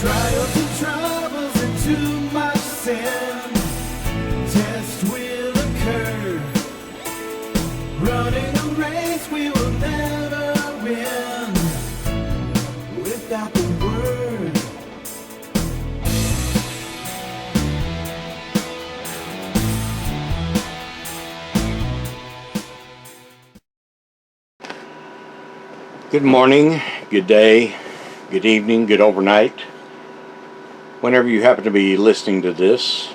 Trials and troubles and too much sin, test will occur. Running a race we will never win without the word. Good morning, good day, good evening, good overnight. Whenever you happen to be listening to this,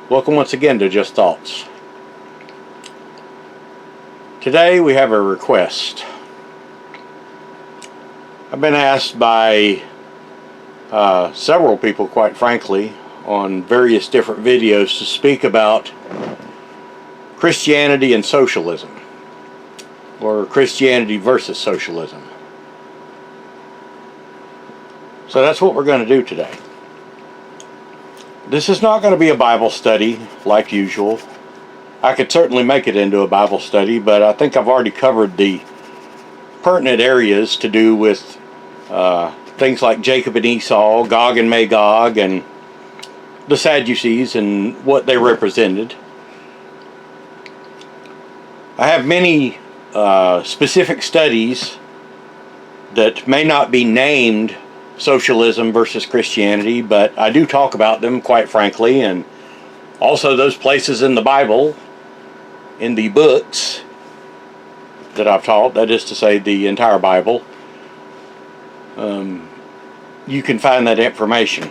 welcome once again to Just Thoughts. Today we have a request. I've been asked by several people, quite frankly, on various different videos to speak about Christianity and socialism, or Christianity versus socialism. So that's what we're going to do today. This is not going to be a Bible study like usual. I could certainly make it into a Bible study, but I think I've already covered the pertinent areas to do with things like Jacob and Esau, Gog and Magog, and the Sadducees and what they represented. I have many specific studies that may not be named socialism versus Christianity, but I do talk about them, quite frankly, and also those places in the Bible, in the books that I've taught, that is to say the entire Bible, you can find that information.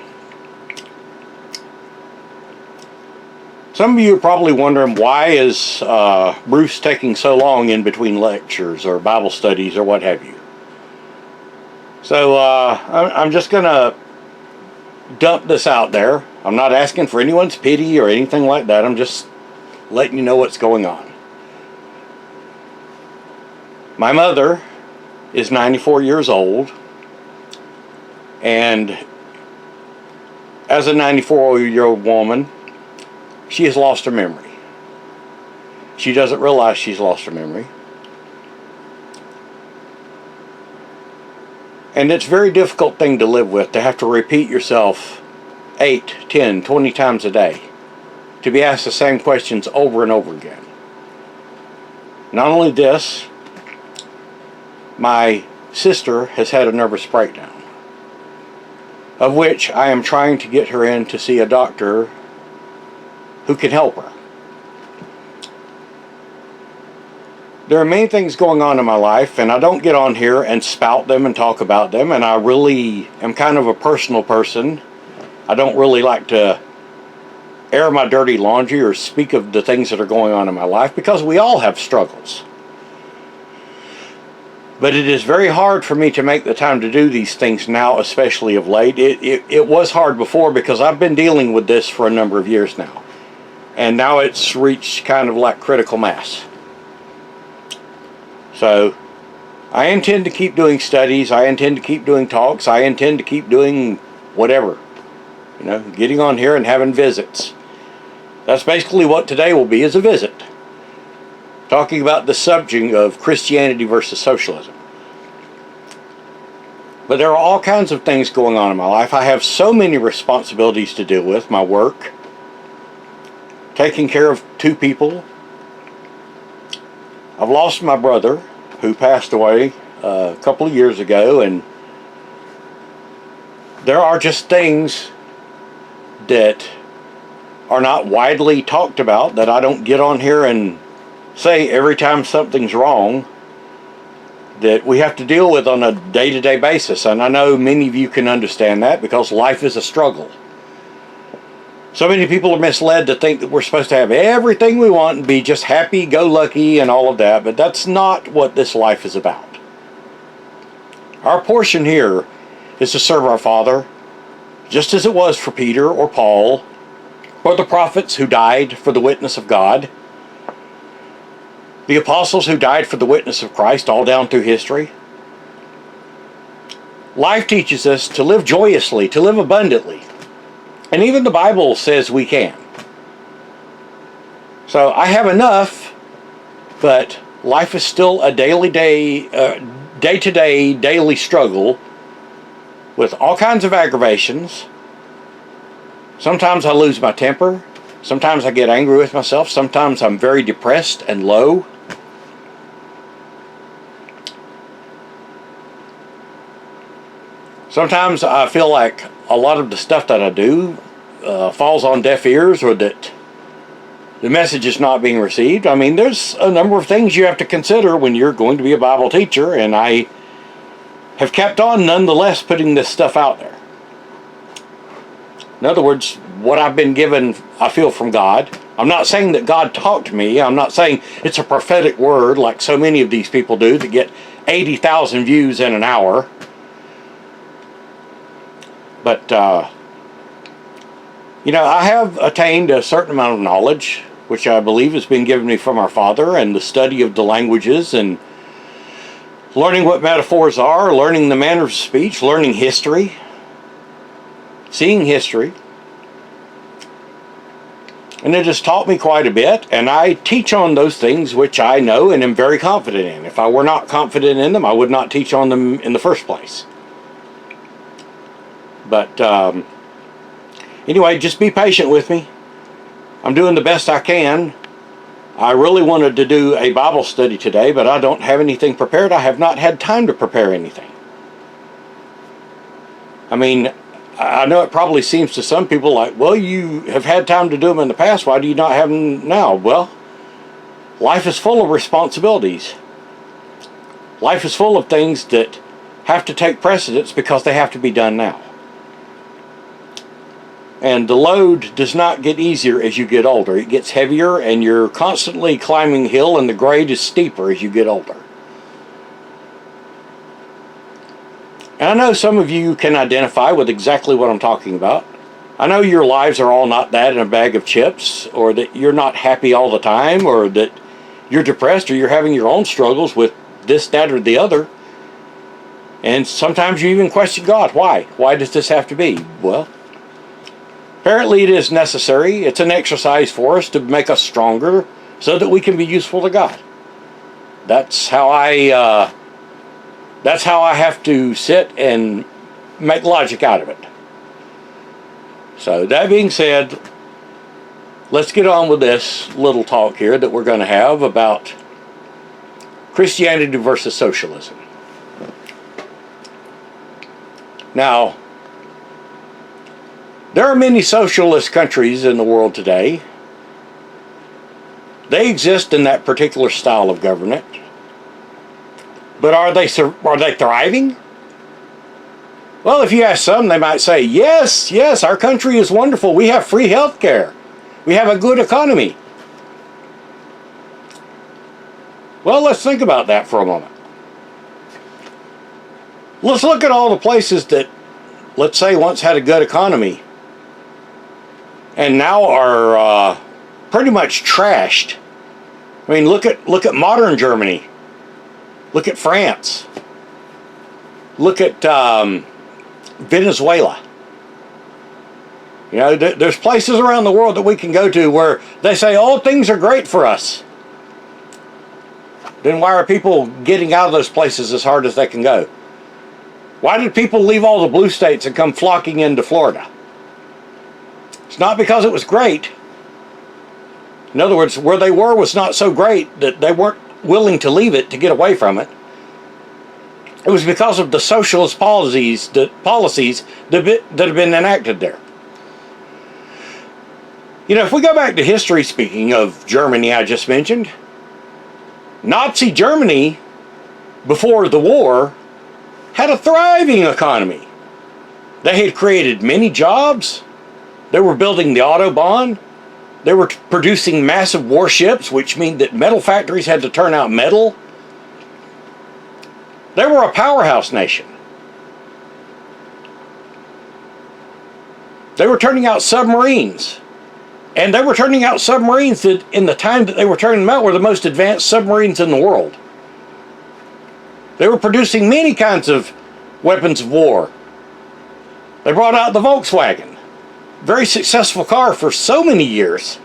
Some of you are probably wondering, why is Bruce taking so long in between lectures or Bible studies or what have you? So I'm just going to dump this out there. I'm not asking for anyone's pity or anything like that. I'm just letting you know what's going on. My mother is 94 years old, and as a 94-year-old woman, she has lost her memory. She doesn't realize she's lost her memory. And it's a very difficult thing to live with, to have to repeat yourself 8, 10, 20 times a day, to be asked the same questions over and over again. Not only this, my sister has had a nervous breakdown, of which I am trying to get her in to see a doctor who can help her. There are many things going on in my life, and I don't get on here and spout them and talk about them, and I really am kind of a personal person. I don't really like to air my dirty laundry or speak of the things that are going on in my life, because we all have struggles. But it is very hard for me to make the time to do these things now, especially of late. It was hard before, because I've been dealing with this for a number of years now. And now it's reached kind of like critical mass. So I intend to keep doing studies. I intend to keep doing talks. I intend to keep doing whatever. You know, getting on here and having visits. That's basically what today will be, is a visit. Talking about the subject of Christianity versus socialism. But there are all kinds of things going on in my life. I have so many responsibilities to deal with. My work, taking care of 2 people. I've lost my brother, who passed away a couple of years ago, and there are just things that are not widely talked about that I don't get on here and say every time something's wrong, that we have to deal with on a day-to-day basis. And I know many of you can understand that, because life is a struggle. So many people are misled to think that we're supposed to have everything we want and be just happy-go-lucky and all of that, but that's not what this life is about. Our portion here is to serve our Father, just as it was for Peter or Paul, or the prophets who died for the witness of God, the apostles who died for the witness of Christ, all down through history. Life teaches us to live joyously, to live abundantly. And even the Bible says we can. So I have enough, but life is still a day-to-day, daily struggle with all kinds of aggravations. Sometimes I lose my temper. Sometimes I get angry with myself. Sometimes I'm very depressed and low. Sometimes I feel like a lot of the stuff that I do falls on deaf ears, or that the message is not being received. I mean, there's a number of things you have to consider when you're going to be a Bible teacher, and I have kept on nonetheless putting this stuff out there. In other words, what I've been given, I feel from God. I'm not saying that God talked to me. I'm not saying it's a prophetic word like so many of these people do that get 80,000 views in an hour. But, you know, I have attained a certain amount of knowledge, which I believe has been given me from our Father, and the study of the languages, and learning what metaphors are, learning the manners of speech, learning history, seeing history. And it has taught me quite a bit, and I teach on those things which I know and am very confident in. If I were not confident in them, I would not teach on them in the first place. But anyway, just be patient with me. I'm doing the best I can. I really wanted to do a Bible study today, but I don't have anything prepared. I have not had time to prepare anything. I mean, I know it probably seems to some people like, well, you have had time to do them in the past. Why do you not have them now? Well, life is full of responsibilities. Life is full of things that have to take precedence because they have to be done now. And the load does not get easier as you get older. It gets heavier, and you're constantly climbing a hill, and the grade is steeper as you get older. And I know some of you can identify with exactly what I'm talking about. I know your lives are all not that in a bag of chips, or that you're not happy all the time, or that you're depressed, or you're having your own struggles with this, that, or the other. And sometimes you even question God. Why? Why does this have to be? Well, apparently it is necessary. It's an exercise for us to make us stronger so that we can be useful to God. That's how I have to sit and make logic out of it. So that being said, let's get on with this little talk here that we're going to have about Christianity versus socialism. Now, there are many socialist countries in the world today. They exist in that particular style of government. But are they thriving? Well, if you ask some, they might say, yes, our country is wonderful. We have free health care. We have a good economy. Well, let's think about that for a moment. Let's look at all the places that, let's say, once had a good economy and now are pretty much trashed. I mean, look at modern Germany. Look at France. Look at Venezuela. You know, there's places around the world that we can go to where they say, oh, things are great for us. Then why are people getting out of those places as hard as they can go? Why did people leave all the blue states and come flocking into Florida? It's not because it was great. In other words, where they were was not so great that they weren't willing to leave it to get away from it. It was because of the socialist policies that have been enacted there. You know, if we go back to history, speaking of Germany I just mentioned, Nazi Germany, before the war, had a thriving economy. They had created many jobs. They were building the Autobahn. They were producing massive warships, which means that metal factories had to turn out metal. They were a powerhouse nation. They were turning out submarines. And they were turning out submarines that, in the time that they were turning them out, were the most advanced submarines in the world. They were producing many kinds of weapons of war. They brought out the Volkswagen. Very successful car for so many years.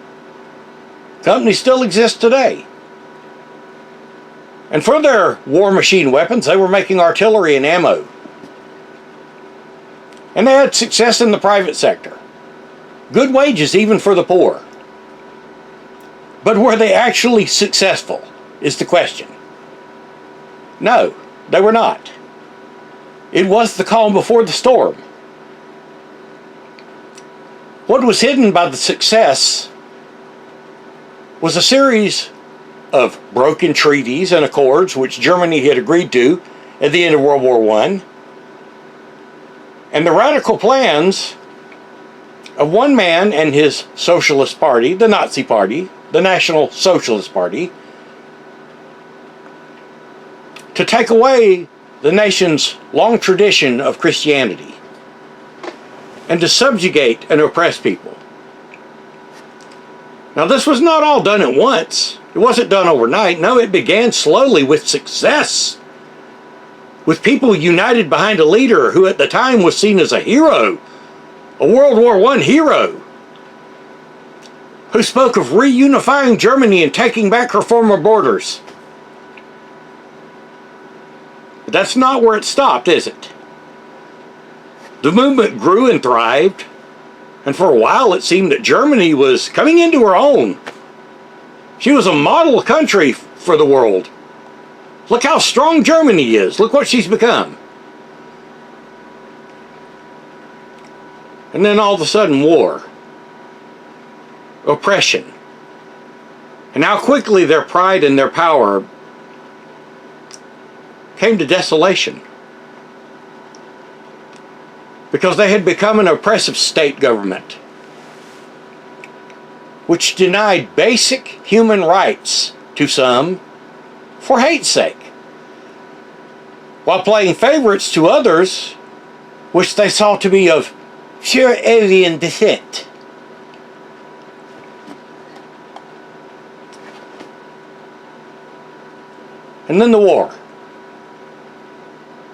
The company still exists today. And for their war machine weapons, they were making artillery and ammo. And they had success in the private sector. Good wages even for the poor. But were they actually successful, is the question. No, they were not. It was the calm before the storm. What was hidden by the success was a series of broken treaties and accords which Germany had agreed to at the end of World War I, and the radical plans of one man and his Socialist Party, the Nazi Party, the National Socialist Party, to take away the nation's long tradition of Christianity and to subjugate and oppress people. Now, this was not all done at once. It wasn't done overnight. No, it began slowly with success, with people united behind a leader who at the time was seen as a hero, a World War I hero, who spoke of reunifying Germany and taking back her former borders. But that's not where it stopped, is it? The movement grew and thrived, and for a while it seemed that Germany was coming into her own. She was a model country for the world. Look how strong Germany is. Look what she's become. And then all of a sudden, war. Oppression. And how quickly their pride and their power came to desolation. Because they had become an oppressive state government, which denied basic human rights to some for hate's sake, while playing favorites to others which they saw to be of pure alien descent. And then the war.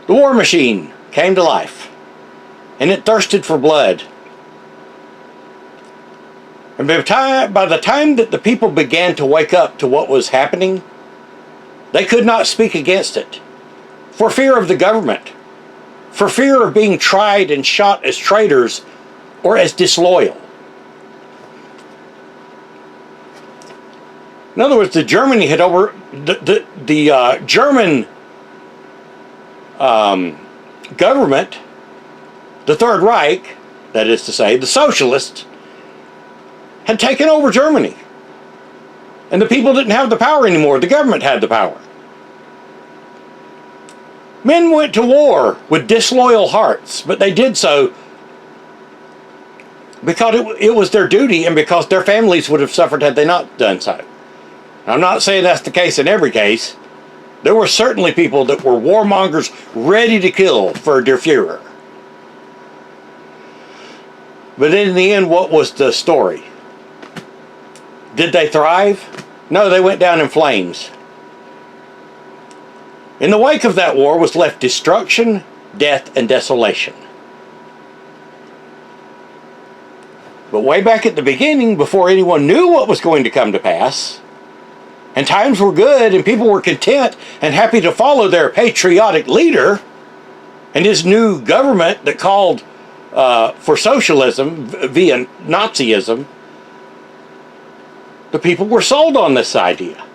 The war machine came to life, and it thirsted for blood. And by the time that the people began to wake up to what was happening, they could not speak against it, for fear of the government, for fear of being tried and shot as traitors or as disloyal. In other words, German government, the Third Reich, that is to say, the socialists, had taken over Germany. And the people didn't have the power anymore. The government had the power. Men went to war with disloyal hearts, but they did so because it was their duty and because their families would have suffered had they not done so. Now, I'm not saying that's the case in every case. There were certainly people that were warmongers ready to kill for their Führer. But in the end, what was the story? Did they thrive? No, they went down in flames. In the wake of that war was left destruction, death, and desolation. But way back at the beginning, before anyone knew what was going to come to pass, and times were good and people were content and happy to follow their patriotic leader and his new government that called for socialism via Nazism, the people were sold on this idea.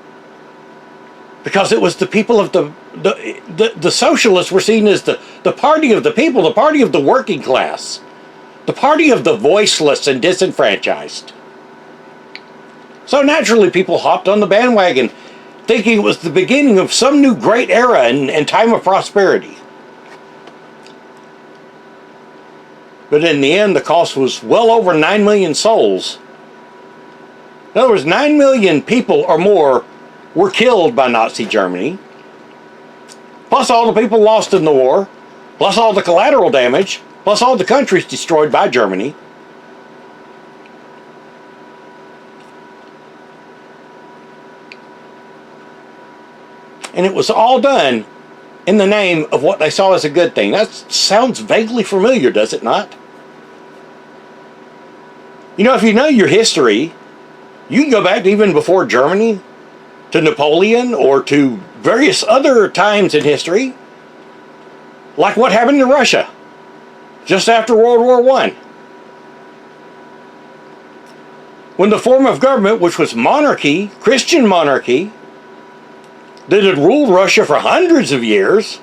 Because it was the people of the socialists were seen as the party of the people, the party of the working class, the party of the voiceless and disenfranchised. So naturally people hopped on the bandwagon thinking it was the beginning of some new great era and time of prosperity. But in the end, the cost was well over 9 million souls. In other words, 9 million people or more were killed by Nazi Germany, plus all the people lost in the war, plus all the collateral damage, plus all the countries destroyed by Germany. And it was all done in the name of what they saw as a good thing. That sounds vaguely familiar, does it not? You know, if you know your history, you can go back to even before Germany, to Napoleon, or to various other times in history, like what happened in Russia. just after World War I. When the form of government, which was monarchy, Christian monarchy, that had ruled Russia for hundreds of years,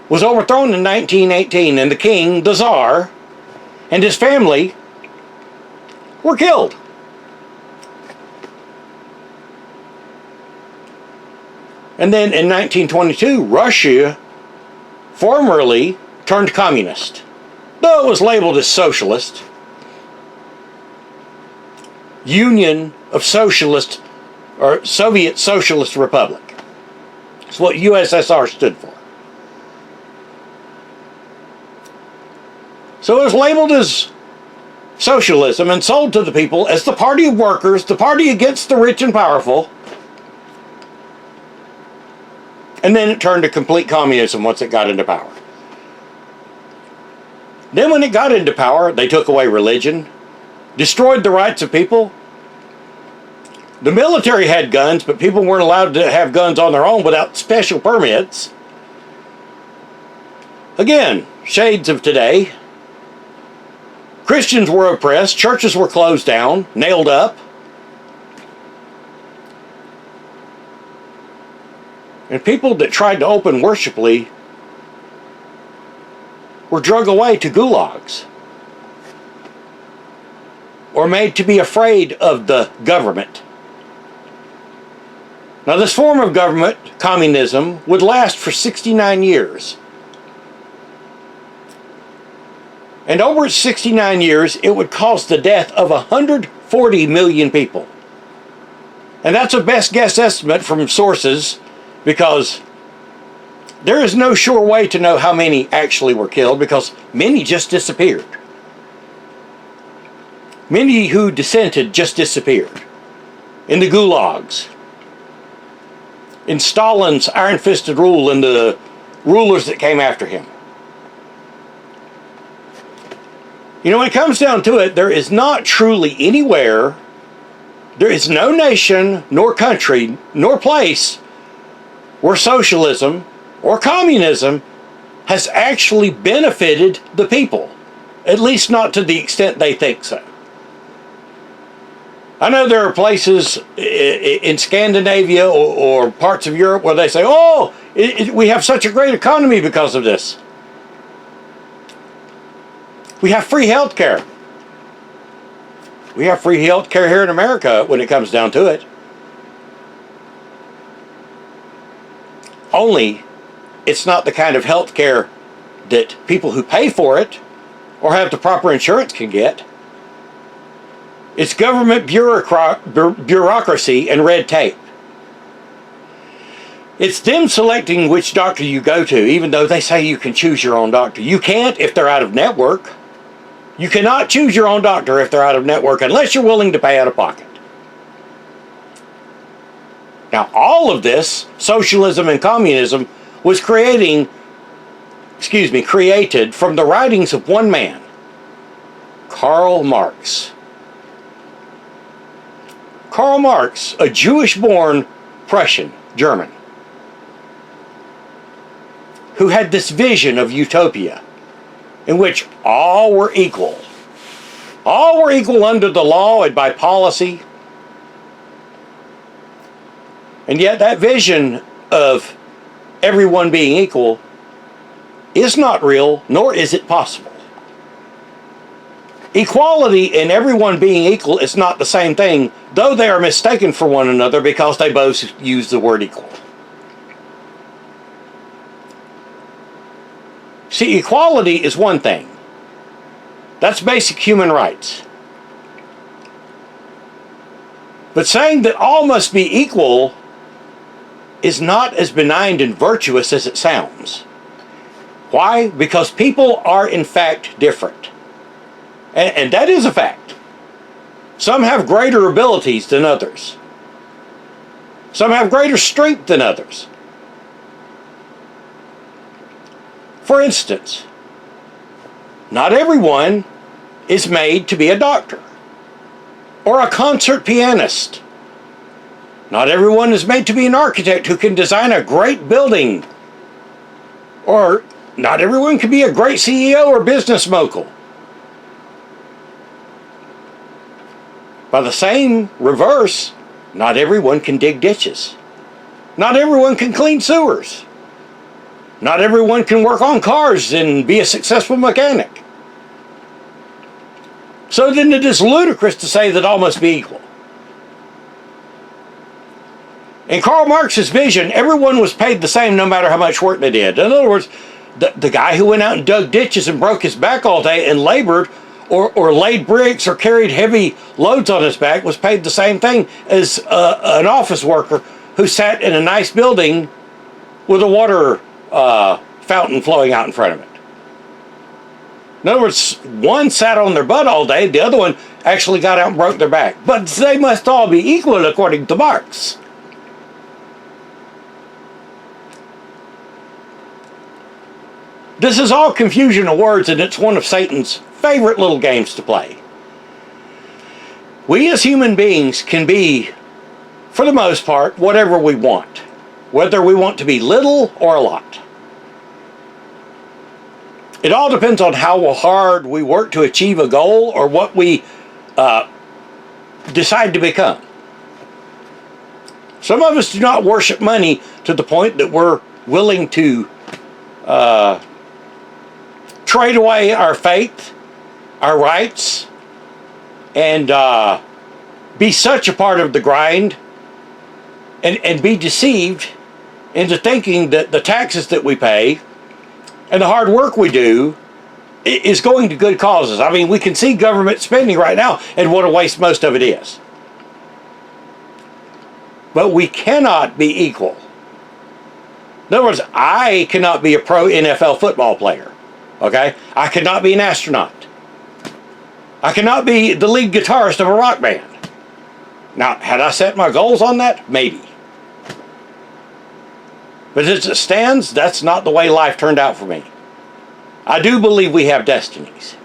was overthrown in 1918, and the king, the Tsar, and his family were killed. And then in 1922, Russia formally turned communist, though it was labeled as socialist. Union of Socialist, or Soviet Socialist Republic. That's what USSR stood for. So it was labeled as socialism and sold to the people as the party of workers, the party against the rich and powerful. And then it turned to complete communism once it got into power. Then when it got into power, they took away religion, destroyed the rights of people. The military had guns, but people weren't allowed to have guns on their own without special permits. Again, shades of today. Christians were oppressed, churches were closed down, nailed up. And people that tried to open worshipfully were drug away to gulags, or made to be afraid of the government. Now, this form of government, communism, would last for 69 years. And over its 69 years, it would cause the death of 140 million people. And that's a best guess estimate from sources, because there is no sure way to know how many actually were killed, because many just disappeared. Many who dissented just disappeared in the gulags, in Stalin's iron-fisted rule, and the rulers that came after him. You know, when it comes down to it, there is not truly anywhere, there is no nation, nor country, nor place where socialism or communism has actually benefited the people, at least not to the extent they think so. I know there are places in Scandinavia or parts of Europe where they say, oh, we have such a great economy because of this. We have free health care. We have free health care here in America when it comes down to it. Only it's not the kind of health care that people who pay for it or have the proper insurance can get. It's government bureaucracy and red tape. It's them selecting which doctor you go to, even though they say you can choose your own doctor. You can't if they're out of network. You cannot choose your own doctor if they're out of network unless you're willing to pay out of pocket. Now, all of this, socialism and communism, was created from the writings of one man, Karl Marx. Karl Marx, a Jewish-born Prussian, German, who had this vision of utopia in which all were equal. All were equal under the law and by policy. And yet that vision of everyone being equal is not real, nor is it possible. Equality and everyone being equal is not the same thing, though they are mistaken for one another because they both use the word equal. See, equality is one thing. That's basic human rights. But saying that all must be equal is not as benign and virtuous as it sounds. Why? Because people are in fact different. And that is a fact. Some have greater abilities than others. Some have greater strength than others. For instance, not everyone is made to be a doctor or a concert pianist. Not everyone is made to be an architect who can design a great building or not everyone can be a great CEO or business mogul. By the same reverse, not everyone can dig ditches. Not everyone can clean sewers. Not everyone can work on cars and be a successful mechanic. So then it is ludicrous to say that all must be equal. In Karl Marx's vision, everyone was paid the same no matter how much work they did. In other words, the guy who went out and dug ditches and broke his back all day and labored or laid bricks or carried heavy loads on his back was paid the same thing as an office worker who sat in a nice building with a water fountain flowing out in front of it. In other words, one sat on their butt all day, the other one actually got out and broke their back. But they must all be equal according to Marx. This is all confusion of words, and it's one of Satan's favorite little games to play. We as human beings can be, for the most part, whatever we want, whether we want to be little or a lot. It all depends on how hard we work to achieve a goal or what we decide to become. Some of us do not worship money to the point that we're willing to trade away our faith, our rights, and be such a part of the grind and be deceived into thinking that the taxes that we pay and the hard work we do is going to good causes. I mean, we can see government spending right now and what a waste most of it is. But we cannot be equal. In other words, I cannot be a pro NFL football player. Okay? I cannot be an astronaut. I cannot be the lead guitarist of a rock band. Now, had I set my goals on that? Maybe. But as it stands, that's not the way life turned out for me. I do believe we have destinies.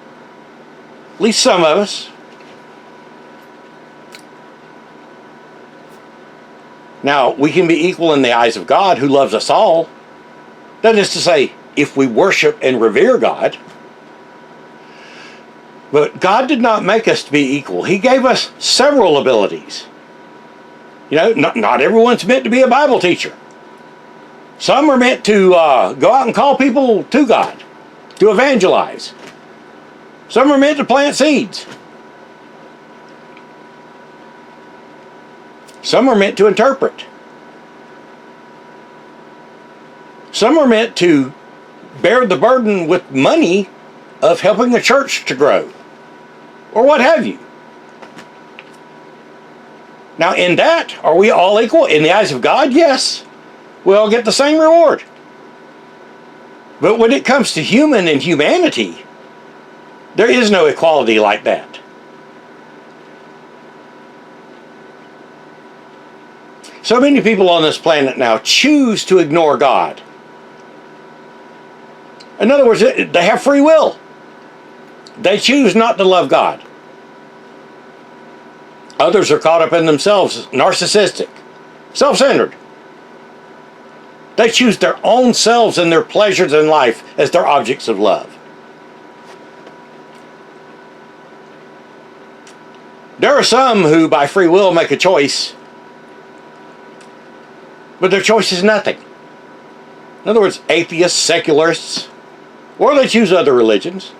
At least some of us. Now, we can be equal in the eyes of God, who loves us all. That is to say, if we worship and revere God. But God did not make us to be equal. He gave us several abilities. You know, not everyone's meant to be a Bible teacher. Some are meant to go out and call people to God, to evangelize. Some are meant to plant seeds. Some are meant to interpret. Some are meant to bear the burden with money of helping a church to grow, or what have you. Now, in that, are we all equal? In the eyes of God, yes. We all get the same reward. But when it comes to human and humanity, there is no equality like that. So many people on this planet now choose to ignore God. In other words, they have free will. They choose not to love God. Others are caught up in themselves, narcissistic, self-centered. They choose their own selves and their pleasures in life as their objects of love. There are some who by free will make a choice, but their choice is nothing. In other words, atheists, secularists, or they choose other religions.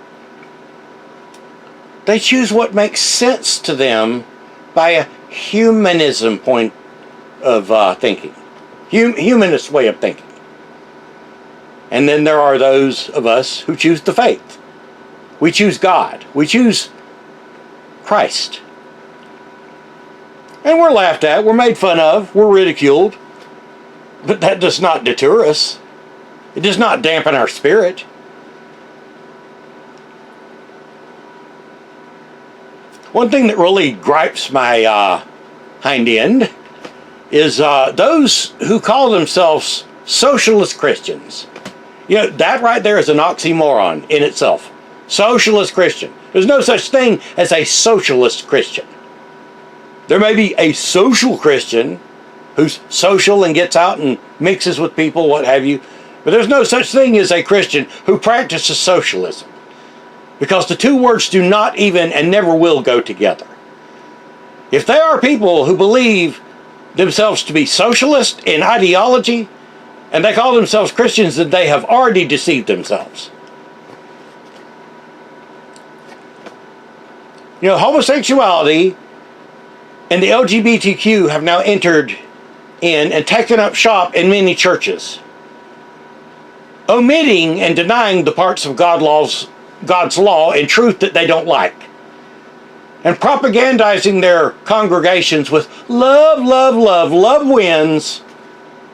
They choose what makes sense to them by a humanism point of thinking. Humanist way of thinking. And then there are those of us who choose the faith. We choose God. We choose Christ. And we're laughed at, we're made fun of, we're ridiculed. But that does not deter us. It does not dampen our spirit. One thing that really gripes my hind end is those who call themselves socialist Christians. You know, that right there is an oxymoron in itself. Socialist Christian. There's no such thing as a socialist Christian. There may be a social Christian who's social and gets out and mixes with people, what have you. But there's no such thing as a Christian who practices socialism, because the two words do not even and never will go together. If there are people who believe themselves to be socialist in ideology and they call themselves Christians, then they have already deceived themselves. You know, homosexuality and the LGBTQ have now entered in and taken up shop in many churches, omitting and denying the parts of God's law and truth that they don't like, and propagandizing their congregations with love, love, love, love wins,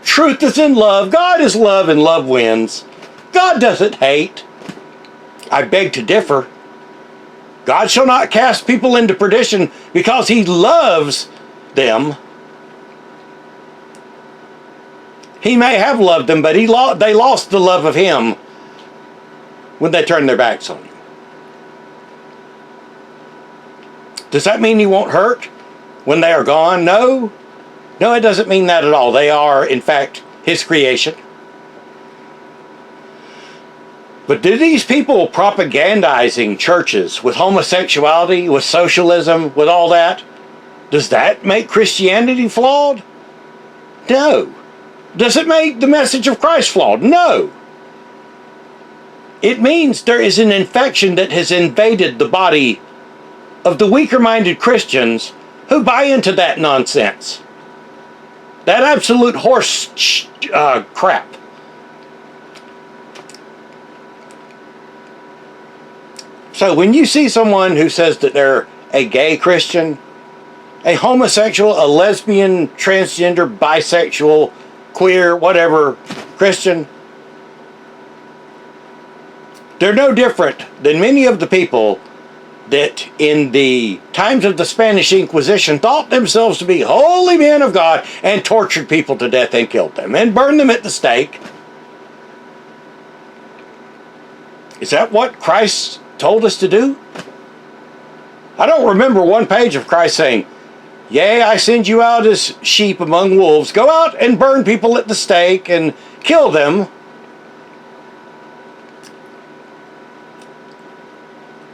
truth is in love, God is love, and love wins. God doesn't hate. I beg to differ. God shall not cast people into perdition because he loves them. He may have loved them, but they lost the love of him when they turned their backs on him. Does that mean he won't hurt when they are gone? No. No, it doesn't mean that at all. They are, in fact, his creation. But do these people propagandizing churches with homosexuality, with socialism, with all that, does that make Christianity flawed? No. Does it make the message of Christ flawed? No. It means there is an infection that has invaded the body of the weaker-minded Christians who buy into that nonsense. That absolute horse crap. So when you see someone who says that they're a gay Christian, a homosexual, a lesbian, transgender, bisexual, queer, whatever Christian, they're no different than many of the people that in the times of the Spanish Inquisition thought themselves to be holy men of God and tortured people to death and killed them and burned them at the stake. Is that what Christ told us to do? I don't remember one page of Christ saying, "Yea, I send you out as sheep among wolves. Go out and burn people at the stake and kill them."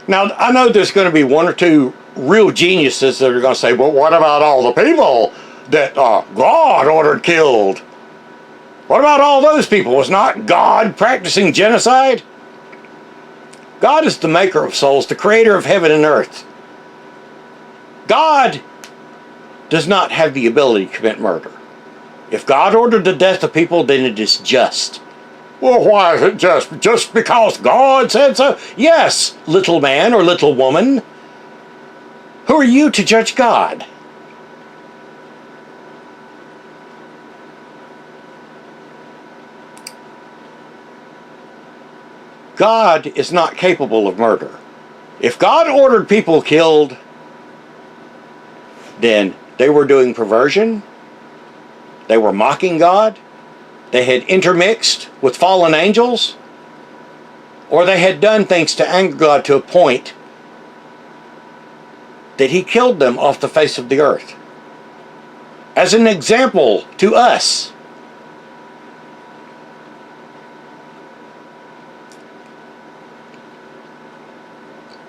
Now, I know there's going to be one or two real geniuses that are going to say, "Well, what about all the people that God ordered killed? What about all those people? Was not God practicing genocide?" God is the maker of souls, the creator of heaven and earth. God does not have the ability to commit murder. If God ordered the death of people, then it is just. Well, why is it just? Just because God said so? Yes, little man or little woman. Who are you to judge God? God is not capable of murder. If God ordered people killed, then they were doing perversion. They were mocking God. They had intermixed with fallen angels. Or they had done things to anger God to a point that he killed them off the face of the earth. As an example to us.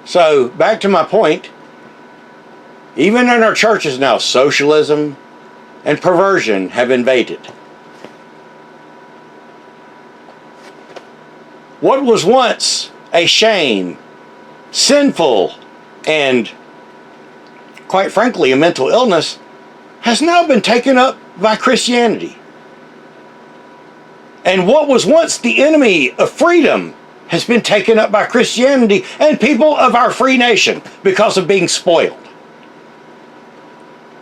So, back to my point, even in our churches now, socialism and perversion have invaded. What was once a shame, sinful, and quite frankly a mental illness has now been taken up by Christianity. And what was once the enemy of freedom has been taken up by Christianity and people of our free nation because of being spoiled.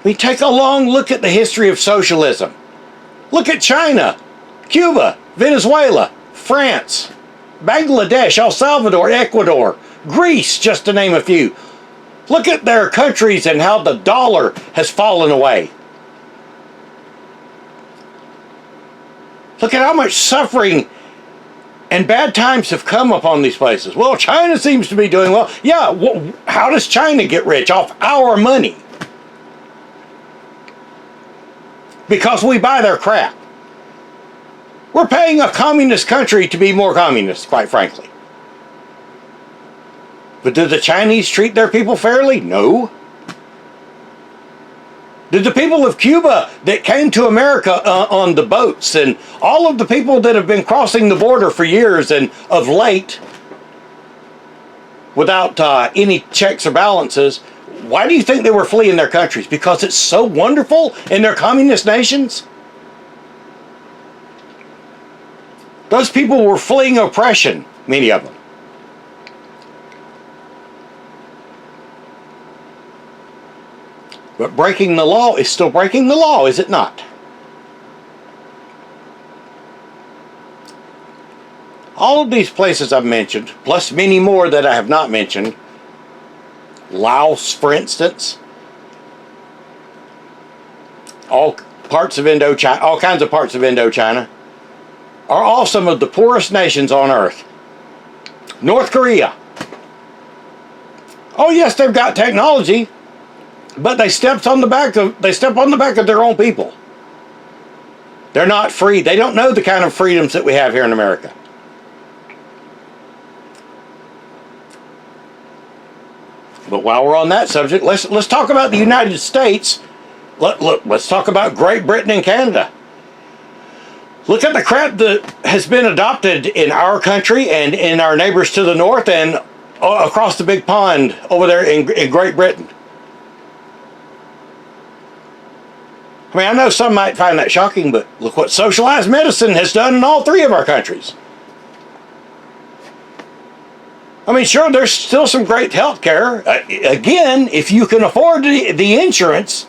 We take a long look at the history of socialism. Look at China, Cuba, Venezuela, France, Bangladesh, El Salvador, Ecuador, Greece, just to name a few. Look at their countries and how the dollar has fallen away. Look at how much suffering and bad times have come upon these places. Well, China seems to be doing well. Yeah, how does China get rich? Off our money. Because we buy their crap. We're paying a communist country to be more communist, quite frankly. But did the Chinese treat their people fairly? No. Did the people of Cuba that came to America on the boats, and all of the people that have been crossing the border for years and of late without any checks or balances, why do you think they were fleeing their countries? Because it's so wonderful in their communist nations? Those people were fleeing oppression, many of them. But breaking the law is still breaking the law, is it not? All of these places I've mentioned, plus many more that I have not mentioned, Laos, for instance, all kinds of parts of Indochina, are all some of the poorest nations on earth. North Korea. Oh yes, they've got technology, but they step on the back of their own people. They're not free. They don't know the kind of freedoms that we have here in America. But while we're on that subject, let's talk about the United States. Let's talk about Great Britain and Canada. Look at the crap that has been adopted in our country and in our neighbors to the north and across the big pond over there in Great Britain. I mean, I know some might find that shocking, but look what socialized medicine has done in all three of our countries. I mean, sure, there's still some great health care. Again, if you can afford the insurance,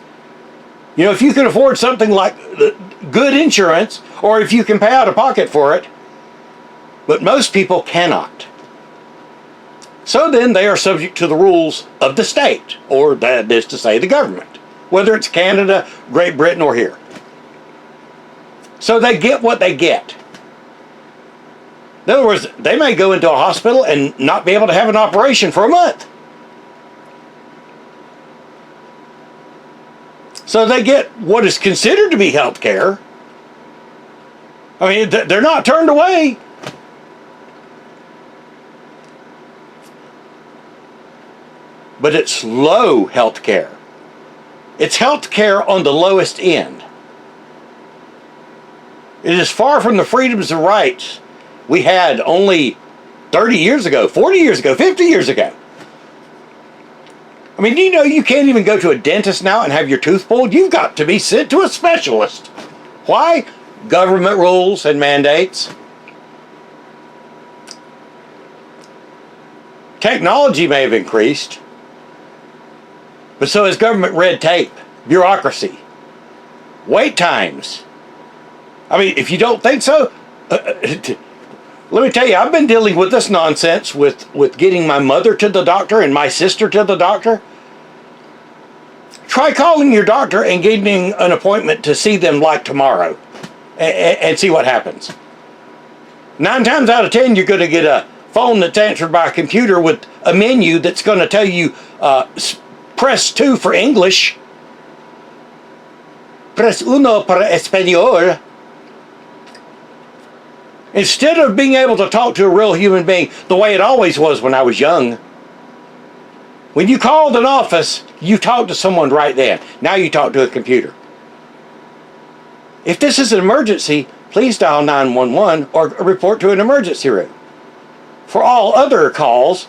you know, if you can afford something like good insurance, or if you can pay out of pocket for it, but most people cannot. So then they are subject to the rules of the state, or that is to say the government, whether it's Canada, Great Britain, or here. So they get what they get. In other words, they may go into a hospital and not be able to have an operation for a month. So they get what is considered to be health care. I mean, they're not turned away. But it's low health care. It's health care on the lowest end. It is far from the freedoms and rights we had only 30 years ago, 40 years ago, 50 years ago. I mean, do you know you can't even go to a dentist now and have your tooth pulled? You've got to be sent to a specialist. Why? Government rules and mandates. Technology may have increased, but so has government red tape, bureaucracy, wait times. I mean, if you don't think so, let me tell you, I've been dealing with this nonsense with getting my mother to the doctor and my sister to the doctor. Try calling your doctor and getting an appointment to see them like tomorrow and see what happens. 9 times out of 10, you're going to get a phone that's answered by a computer with a menu that's going to tell you, press 2 for English. Press uno para español. Instead of being able to talk to a real human being the way it always was when I was young. When you called an office, you talked to someone right then. Now you talk to a computer. If this is an emergency, please dial 911 or report to an emergency room. For all other calls,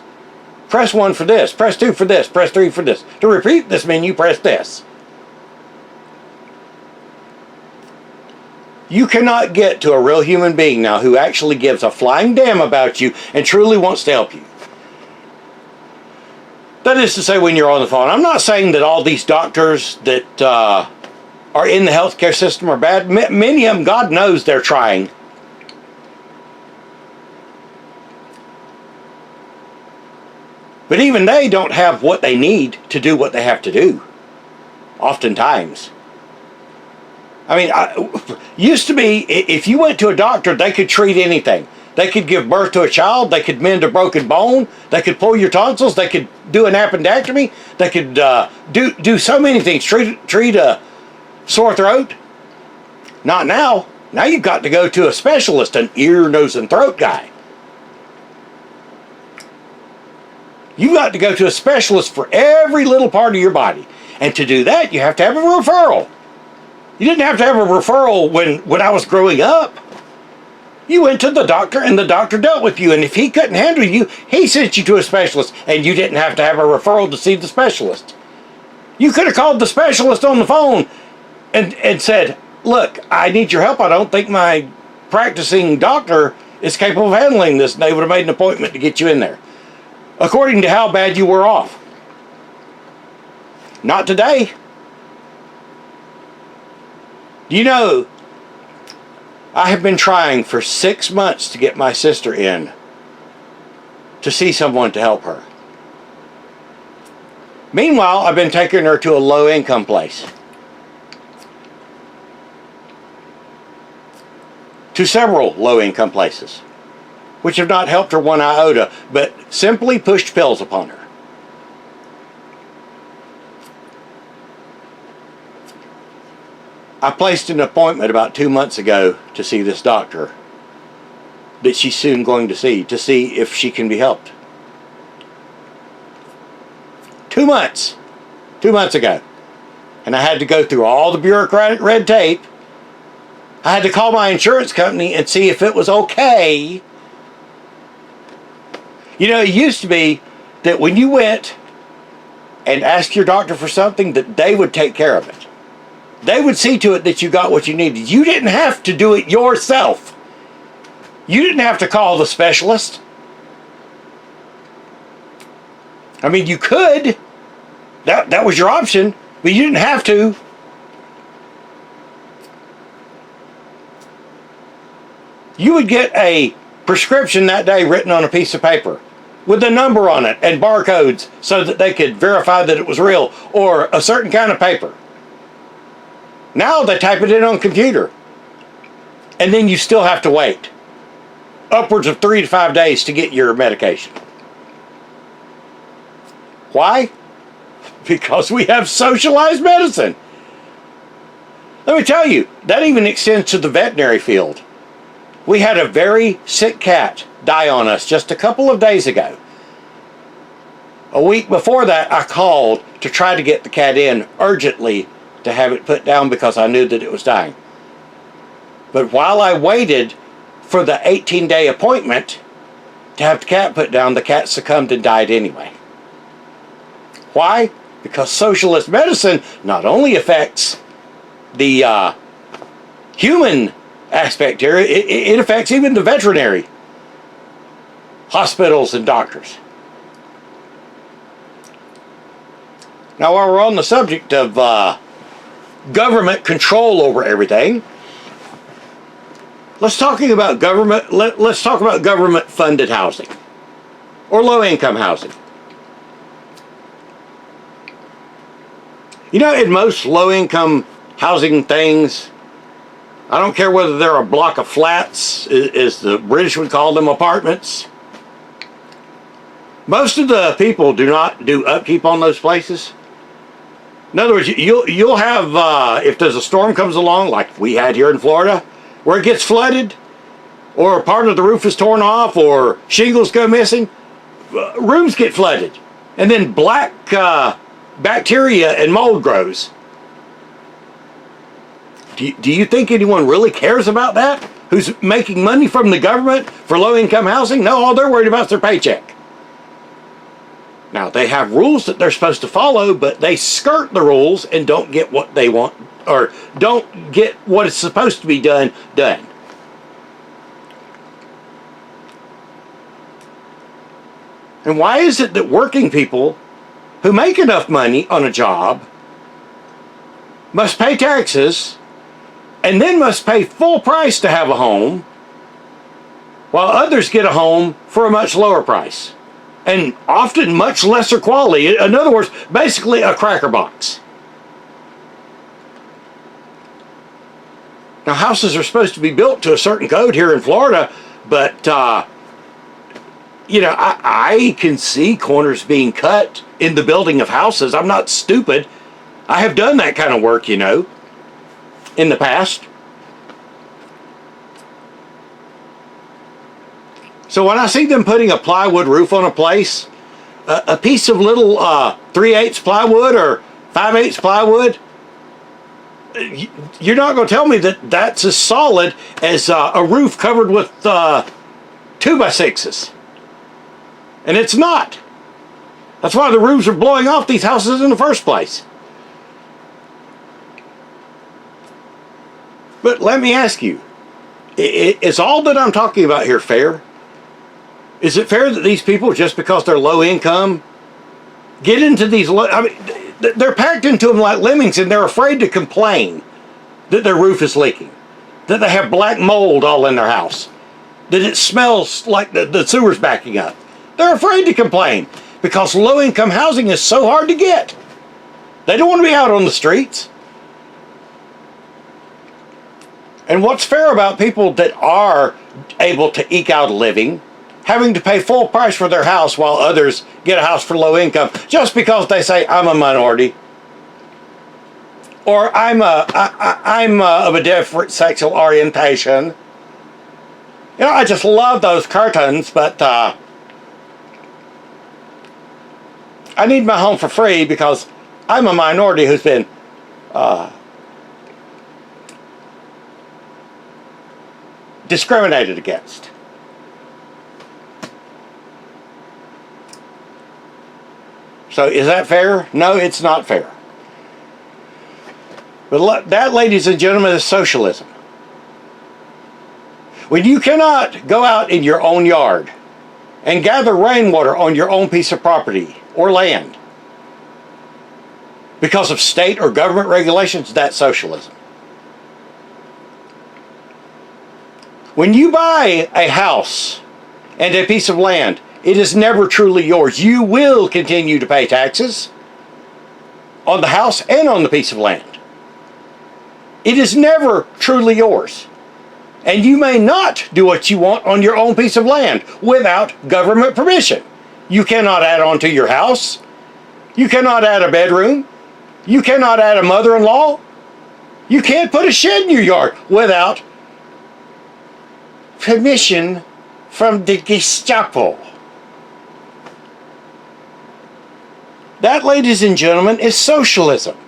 press 1 for this, press 2 for this, press 3 for this. To repeat this menu, press this. You cannot get to a real human being now who actually gives a flying damn about you and truly wants to help you. That is to say, when you're on the phone. I'm not saying that all these doctors that are in the healthcare system are bad. Many of them, God knows they're trying. But even they don't have what they need to do what they have to do. Oftentimes. I mean, used to be, if you went to a doctor, they could treat anything. They could give birth to a child. They could mend a broken bone. They could pull your tonsils. They could do an appendectomy. They could do so many things. Treat a sore throat. Not now. Now you've got to go to a specialist, an ear, nose, and throat guy. You've got to go to a specialist for every little part of your body. And to do that, you have to have a referral. You didn't have to have a referral when I was growing up. You went to the doctor and the doctor dealt with you. And if he couldn't handle you, he sent you to a specialist. And you didn't have to have a referral to see the specialist. You could have called the specialist on the phone and said, look, I need your help. I don't think my practicing doctor is capable of handling this. And they would have made an appointment to get you in there, according to how bad you were off. Not today. You know, I have been trying for 6 months to get my sister in to see someone to help her. Meanwhile, I've been taking her to a low-income place. To several low-income places, which have not helped her one iota, but simply pushed pills upon her. I placed an appointment about 2 months ago to see this doctor that she's soon going to see if she can be helped. 2 months. 2 months ago. And I had to go through all the bureaucratic red tape. I had to call my insurance company and see if it was okay. You know, it used to be that when you went and asked your doctor for something, that they would take care of it. They would see to it that you got what you needed. You didn't have to do it yourself. You didn't have to call the specialist. I mean, you could. That was your option, but you didn't have to. You would get a prescription that day written on a piece of paper with a number on it and barcodes so that they could verify that it was real, or a certain kind of paper. Now they type it in on a computer. And then you still have to wait upwards of 3 to 5 days to get your medication. Why? Because we have socialized medicine. Let me tell you, that even extends to the veterinary field. We had a very sick cat die on us just a couple of days ago. A week before that, I called to try to get the cat in urgently to have it put down because I knew that it was dying. But while I waited for the 18-day appointment to have the cat put down, the cat succumbed and died anyway. Why? Because socialist medicine not only affects the human aspect here, it affects even the veterinary hospitals and doctors. Now, while we're on the subject of government control over everything, let's talk about government-funded housing or low-income housing. You know, in most low-income housing things, I don't care whether they're a block of flats, as the British would call them, apartments. Most of the people do not do upkeep on those places. In other words, you'll have, if there's a storm comes along, like we had here in Florida, where it gets flooded, or part of the roof is torn off, or shingles go missing, rooms get flooded, and then black bacteria and mold grows. Do you think anyone really cares about that? Who's making money from the government for low-income housing? No, all they're worried about is their paycheck. Now, they have rules that they're supposed to follow, but they skirt the rules and don't get what they want, or don't get what is supposed to be done. And why is it that working people who make enough money on a job must pay taxes and then must pay full price to have a home, while others get a home for a much lower price and often much lesser quality? In other words, basically a cracker box. Now, houses are supposed to be built to a certain code here in Florida, but you know, I can see corners being cut in the building of houses. I'm not stupid. I have done that kind of work, you know, in the past. So when I see them putting a plywood roof on a place, a piece of little 3/8 plywood or 5/8 plywood, you're not going to tell me that that's as solid as a roof covered with 2x6s. And it's not. That's why the roofs are blowing off these houses in the first place. But let me ask you, is all that I'm talking about here fair? Is it fair that these people, just because they're low income, get into these, they're packed into them like lemmings, and they're afraid to complain that their roof is leaking, that they have black mold all in their house, that it smells like the sewer's backing up. They're afraid to complain because low-income housing is so hard to get. They don't want to be out on the streets. And what's fair about people that are able to eke out a living, having to pay full price for their house while others get a house for low income just because they say, I'm a minority, or I'm of a different sexual orientation? You know, I just love those curtains, but I need my home for free because I'm a minority who's been discriminated against. So is that fair? No, it's not fair. But that, ladies and gentlemen, is socialism. When you cannot go out in your own yard and gather rainwater on your own piece of property or land because of state or government regulations, that's socialism. When you buy a house and a piece of land, it is never truly yours. You will continue to pay taxes on the house and on the piece of land. It is never truly yours. And you may not do what you want on your own piece of land without government permission. You cannot add on to your house. You cannot add a bedroom. You cannot add a mother-in-law. You can't put a shed in your yard without permission from the Gestapo. That, ladies and gentlemen, is socialism.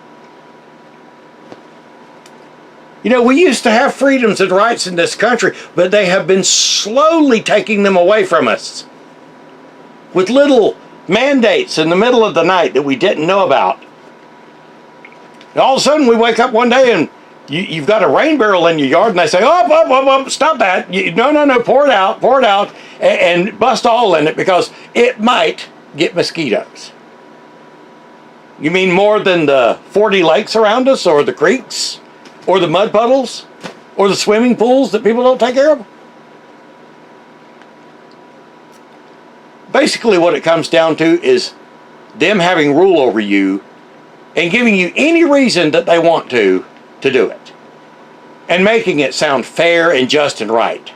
You know, we used to have freedoms and rights in this country, but they have been slowly taking them away from us with little mandates in the middle of the night that we didn't know about. And all of a sudden we wake up one day and you've got a rain barrel in your yard, and they say, oh, stop that. No, pour it out, and bust a hole in it because it might get mosquitoes. You mean more than the 40 lakes around us, or the creeks, or the mud puddles, or the swimming pools that people don't take care of? Basically what it comes down to is them having rule over you and giving you any reason that they want to do it, and making it sound fair and just and right.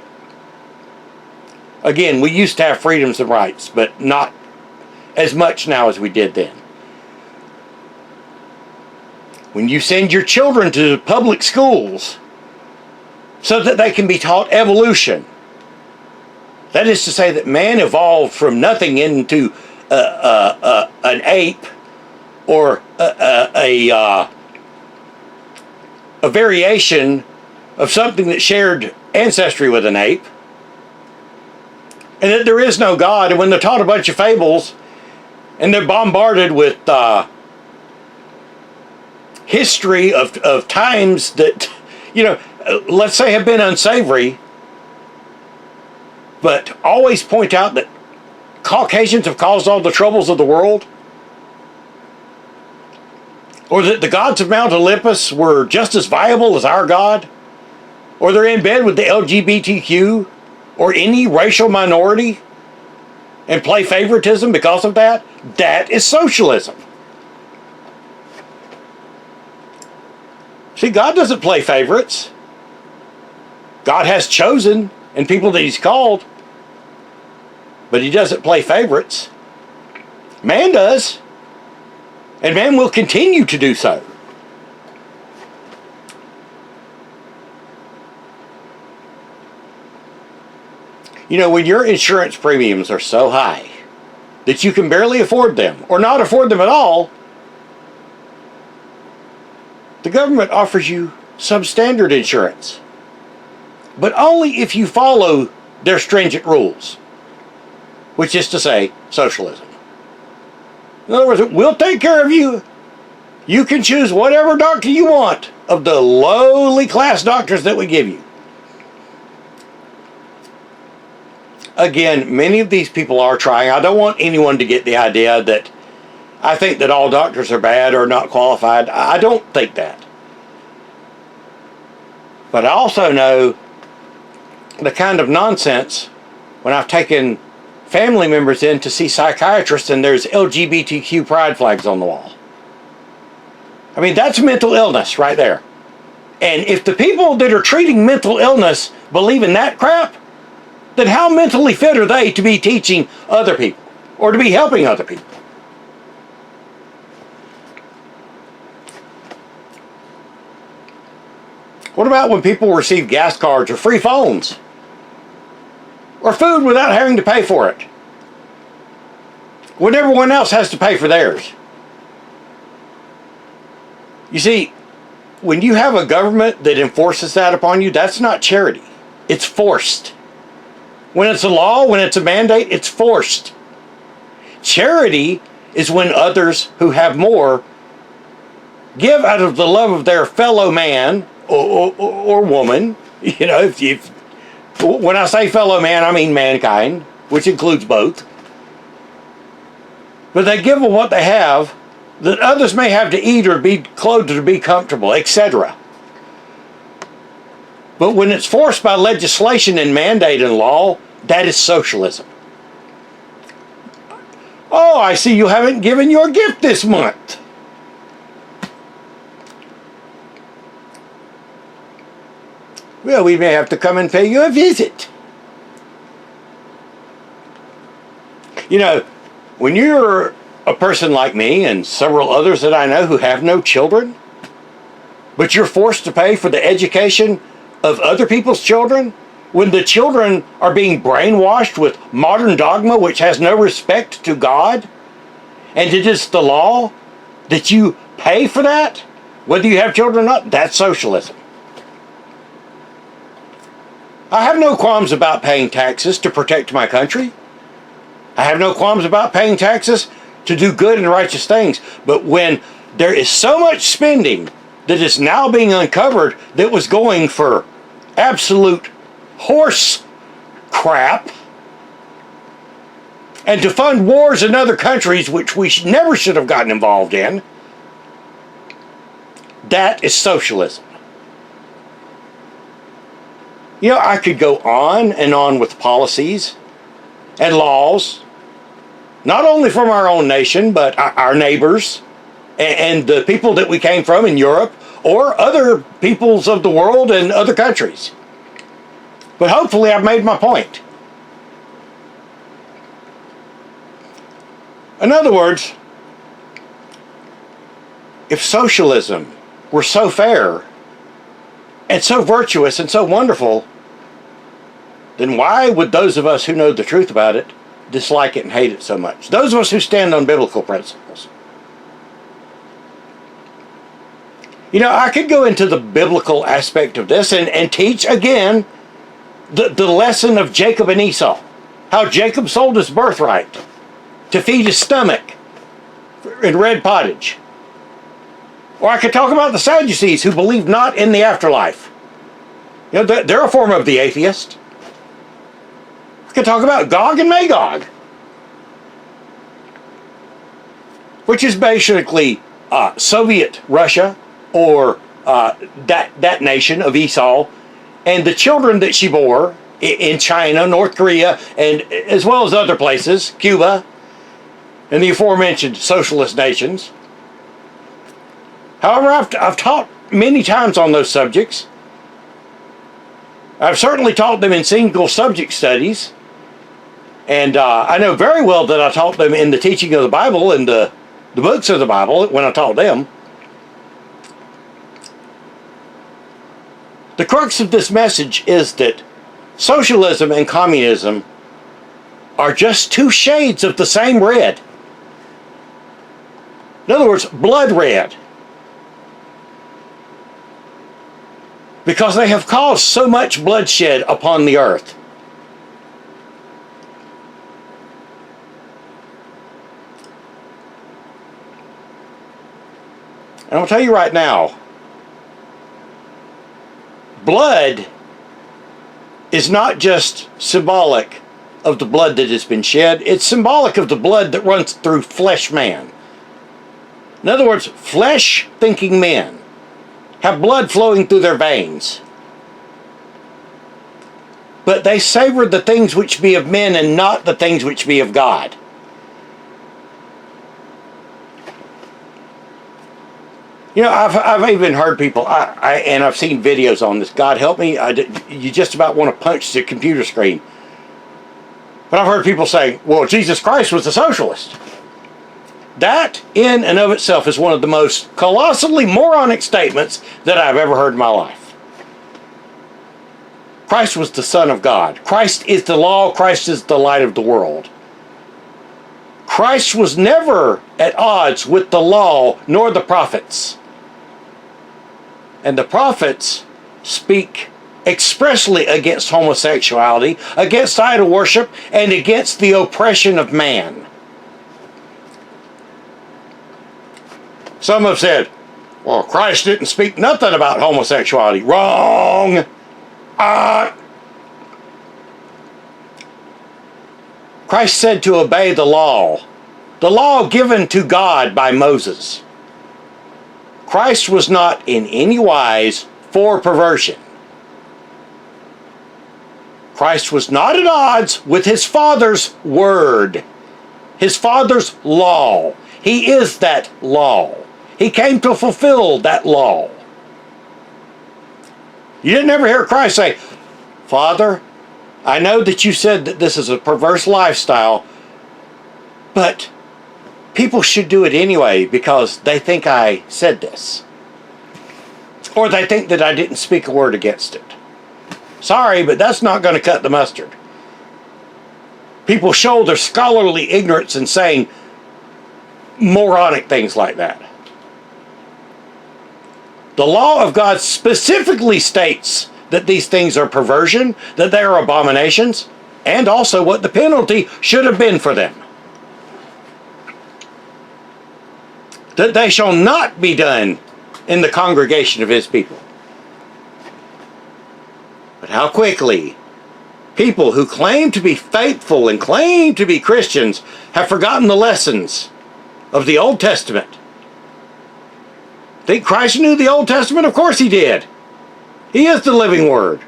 Again, we used to have freedoms and rights, but not as much now as we did then. When you send your children to public schools so that they can be taught evolution, that is to say that man evolved from nothing into an ape, or a variation of something that shared ancestry with an ape, and that there is no God, and when they're taught a bunch of fables and they're bombarded with history of times that, let's say have been unsavory, but always point out that Caucasians have caused all the troubles of the world, or that the gods of Mount Olympus were just as viable as our God, or they're in bed with the LGBTQ or any racial minority and play favoritism because of that, that is socialism. See, God doesn't play favorites. God has chosen and people that he's called, but he doesn't play favorites. Man does, and man will continue to do so. You know, when your insurance premiums are so high that you can barely afford them or not afford them at all, the government offers you substandard insurance, but only if you follow their stringent rules, which is to say, socialism. In other words, we'll take care of you. You can choose whatever doctor you want of the lowly class doctors that we give you. Again, many of these people are trying. I don't want anyone to get the idea that I think that all doctors are bad or not qualified. I don't think that. But I also know the kind of nonsense when I've taken family members in to see psychiatrists and there's LGBTQ pride flags on the wall. I mean, that's mental illness right there. And if the people that are treating mental illness believe in that crap, then how mentally fit are they to be teaching other people or to be helping other people? What about when people receive gas cards or free phones or food without having to pay for it, when everyone else has to pay for theirs? You see, when you have a government that enforces that upon you, that's not charity. It's forced. When it's a law, when it's a mandate, it's forced. Charity is when others who have more give out of the love of their fellow man or woman. You know, if when I say fellow man, I mean mankind, which includes both. But they give of what they have that others may have to eat or be clothed or be comfortable, etc. But when it's forced by legislation and mandate and law, that is socialism. Oh, I see you haven't given your gift this month. Well, we may have to come and pay you a visit. You know, when you're a person like me and several others that I know who have no children, but you're forced to pay for the education of other people's children, when the children are being brainwashed with modern dogma which has no respect to God, and it is the law that you pay for that, whether you have children or not, that's socialism. I have no qualms about paying taxes to protect my country. I have no qualms about paying taxes to do good and righteous things. But when there is so much spending that is now being uncovered that was going for absolute horse crap, and to fund wars in other countries which we never should have gotten involved in, that is socialism. You know, I could go on and on with policies and laws, not only from our own nation, but our neighbors and the people that we came from in Europe or other peoples of the world and other countries. But hopefully I've made my point. In other words, if socialism were so fair and so virtuous and so wonderful, then why would those of us who know the truth about it dislike it and hate it so much? Those of us who stand on biblical principles. You know, I could go into the biblical aspect of this and teach again the lesson of Jacob and Esau. How Jacob sold his birthright to feed his stomach in red pottage. Or I could talk about the Sadducees who believe not in the afterlife. You know, they're a form of the atheist. I could talk about Gog and Magog, which is basically Soviet Russia, or that nation of Esau, and the children that she bore in China, North Korea, and as well as other places, Cuba, and the aforementioned socialist nations. However, I've taught many times on those subjects. I've certainly taught them in single subject studies. And I know very well that I taught them in the teaching of the Bible and the books of the Bible when I taught them. The crux of this message is that Socialism and communism are just two shades of the same red. In other words, blood red. Because they have caused so much bloodshed upon the earth. And I'll tell you right now, blood is not just symbolic of the blood that has been shed, it's symbolic of the blood that runs through flesh man. In other words, flesh-thinking men have blood flowing through their veins. But they savor the things which be of men and not the things which be of God. You know, I've even heard people, and I've seen videos on this. God help me, you just about want to punch the computer screen. But I've heard people say, well, Jesus Christ was a socialist. That, in and of itself, is one of the most colossally moronic statements that I've ever heard in my life. Christ was the Son of God. Christ is the law. Christ is the light of the world. Christ was never at odds with the law nor the prophets. And the prophets speak expressly against homosexuality, against idol worship, and against the oppression of man. Some have said, well, Christ didn't speak nothing about homosexuality. Wrong! Christ said to obey the law given to God by Moses. Christ was not in any wise for perversion. Christ was not at odds with his Father's word, his Father's law. He is that law. He came to fulfill that law. You didn't ever hear Christ say, Father, I know that you said that this is a perverse lifestyle, but people should do it anyway because they think I said this. Or they think that I didn't speak a word against it. Sorry, but that's not going to cut the mustard. People show their scholarly ignorance in saying moronic things like that. The law of God specifically states that these things are perversion, that they are abominations, and also what the penalty should have been for them. That they shall not be done in the congregation of his people. But how quickly people who claim to be faithful and claim to be Christians have forgotten the lessons of the Old Testament. Think Christ knew the Old Testament? Of course he did. He is the living Word.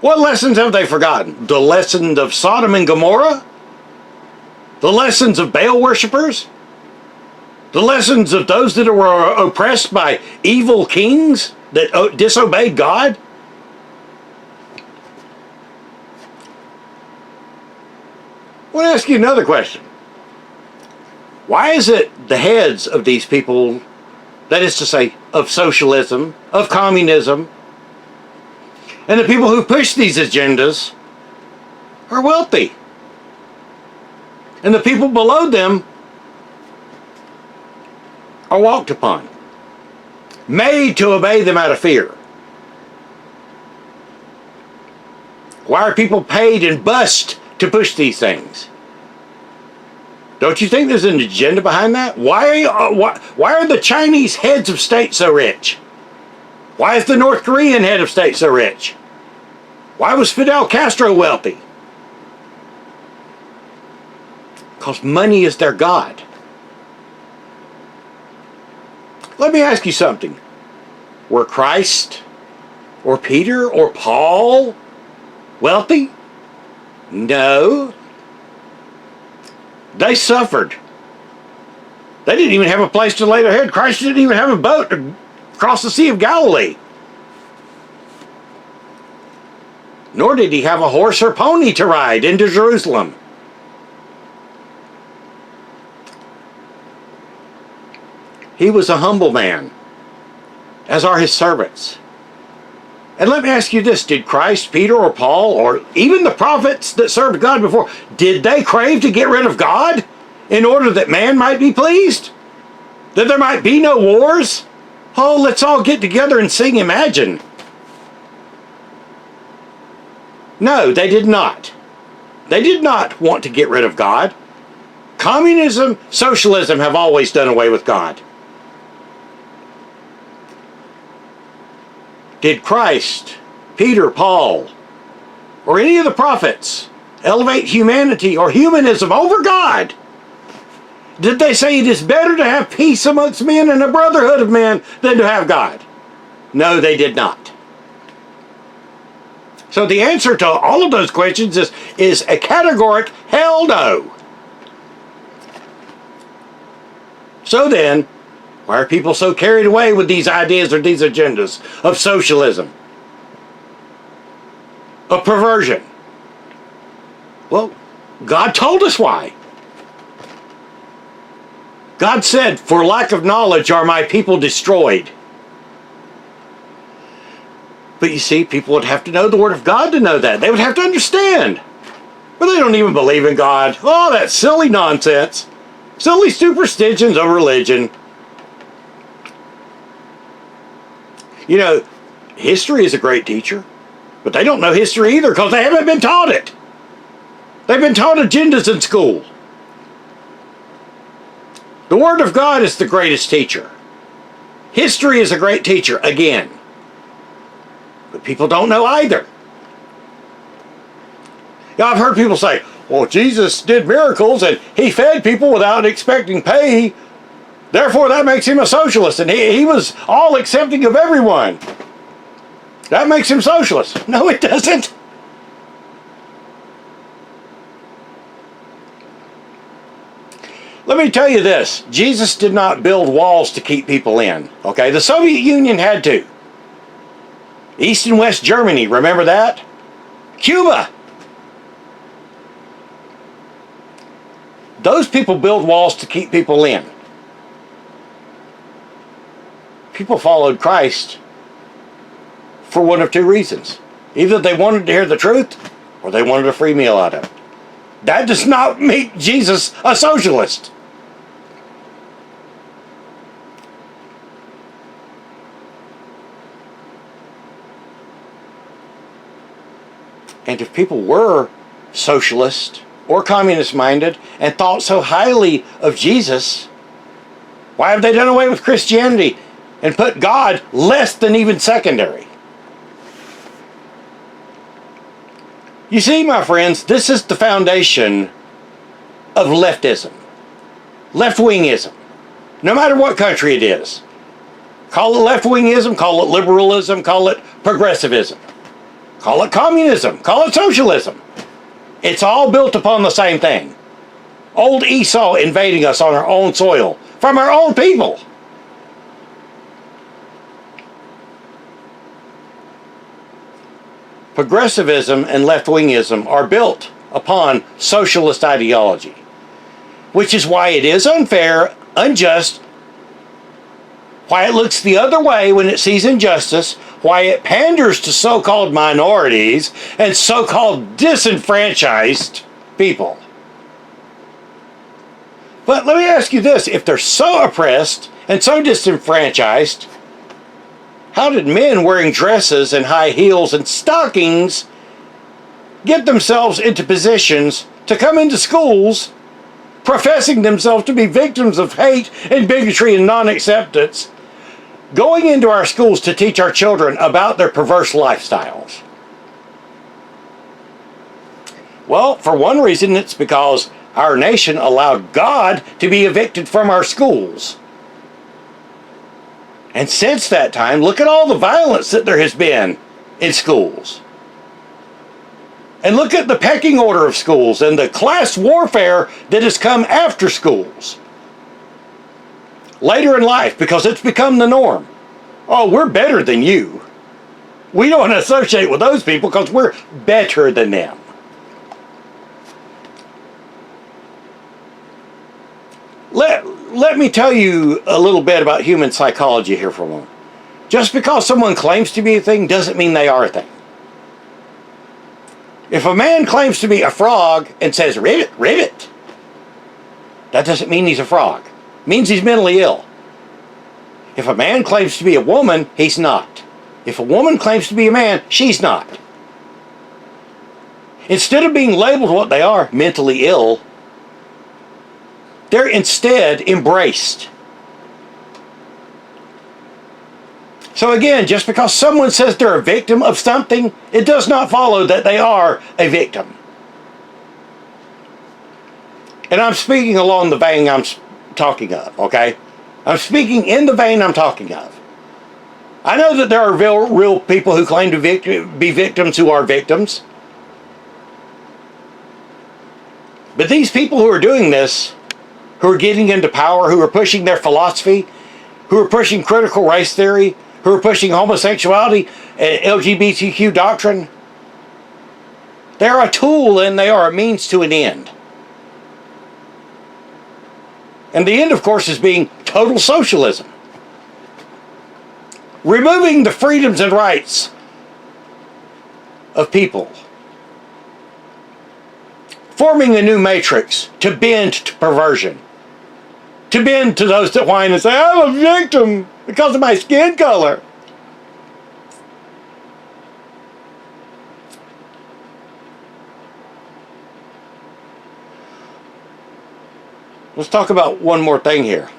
What lessons have they forgotten? The lessons of Sodom and Gomorrah? The lessons of Baal worshippers? The lessons of those that were oppressed by evil kings that disobeyed God? I want to ask you another question. Why is it the heads of these people, that is to say, of socialism, of communism, and the people who push these agendas are wealthy? And the people below them are walked upon, made to obey them out of fear. Why are people paid and bussed to push these things? Don't you think there's an agenda behind that? Why are the Chinese heads of state so rich? Why is the North Korean head of state so rich? Why was Fidel Castro wealthy? Because money is their god. Let me ask you something. Were Christ or Peter or Paul wealthy? No. They suffered. They didn't even have a place to lay their head. Christ didn't even have a boat to cross the Sea of Galilee. Nor did he have a horse or pony to ride into Jerusalem. He was a humble man, as are his servants. And let me ask you this, did Christ, Peter, or Paul, or even the prophets that served God before, did they crave to get rid of God in order that man might be pleased? That there might be no wars? Oh, let's all get together and sing Imagine. No, they did not. They did not want to get rid of God. Communism, socialism have always done away with God. Did Christ, Peter, Paul, or any of the prophets elevate humanity or humanism over God? Did they say it is better to have peace amongst men and a brotherhood of men than to have God? No, they did not. So the answer to all of those questions is a categoric hell no. So then, why are people so carried away with these ideas or these agendas of socialism, of perversion? Well, God told us why. God said, "For lack of knowledge are my people destroyed." But you see, people would have to know the Word of God to know that. They would have to understand. But they don't even believe in God. Oh, that's silly nonsense. Silly superstitions of religion. You know, history is a great teacher, but they don't know history either because they haven't been taught it. They've been taught agendas in school. The Word of God is the greatest teacher. History is a great teacher, again. But people don't know either. Now, I've heard people say, well, Jesus did miracles and he fed people without expecting pay. Therefore, that makes him a socialist. And he was all accepting of everyone. That makes him socialist. No, it doesn't. Let me tell you this. Jesus did not build walls to keep people in. Okay, the Soviet Union had to. East and West Germany, remember that? Cuba. Those people build walls to keep people in. People followed Christ for one of two reasons. Either they wanted to hear the truth, or they wanted a free meal out of it. That does not make Jesus a socialist. And if people were socialist or communist minded and thought so highly of Jesus, why have they done away with Christianity and put God less than even secondary? You see, my friends, this is the foundation of leftism, left-wingism, no matter what country it is. Call it left-wingism, call it liberalism, call it progressivism. Call it communism, call it socialism. It's all built upon the same thing. Old Esau invading us on our own soil, from our own people. Progressivism and left-wingism are built upon socialist ideology, which is why it is unfair, unjust, why it looks the other way when it sees injustice, why it panders to so-called minorities and so-called disenfranchised people. But let me ask you this, if they're so oppressed and so disenfranchised, how did men wearing dresses and high heels and stockings get themselves into positions to come into schools professing themselves to be victims of hate and bigotry and non-acceptance, going into our schools to teach our children about their perverse lifestyles? Well, for one reason, it's because our nation allowed God to be evicted from our schools. And since that time, look at all the violence that there has been in schools. And look at the pecking order of schools and the class warfare that has come after schools. Later in life, because it's become the norm. Oh, we're better than you. We don't want to associate with those people because we're better than them. Let me tell you a little bit about human psychology here for a moment. Just because someone claims to be a thing doesn't mean they are a thing. If a man claims to be a frog and says, ribbit, ribbit, that doesn't mean he's a frog. It means he's mentally ill. If a man claims to be a woman, he's not. If a woman claims to be a man, she's not. Instead of being labeled what they are, mentally ill, they're instead embraced. So again, just because someone says they're a victim of something, it does not follow that they are a victim. And I'm speaking along the vein I'm talking of, okay? I'm speaking in the vein I'm talking of. I know that there are real people who claim to be victims who are victims. But these people who are doing this, who are getting into power, who are pushing their philosophy, who are pushing critical race theory, who are pushing homosexuality and LGBTQ doctrine, they're a tool and they are a means to an end. And the end, of course, is being total socialism. Removing the freedoms and rights of people. Forming a new matrix to bend to perversion. To bend to those that whine and say, I'm a victim because of my skin color. Let's talk about one more thing here.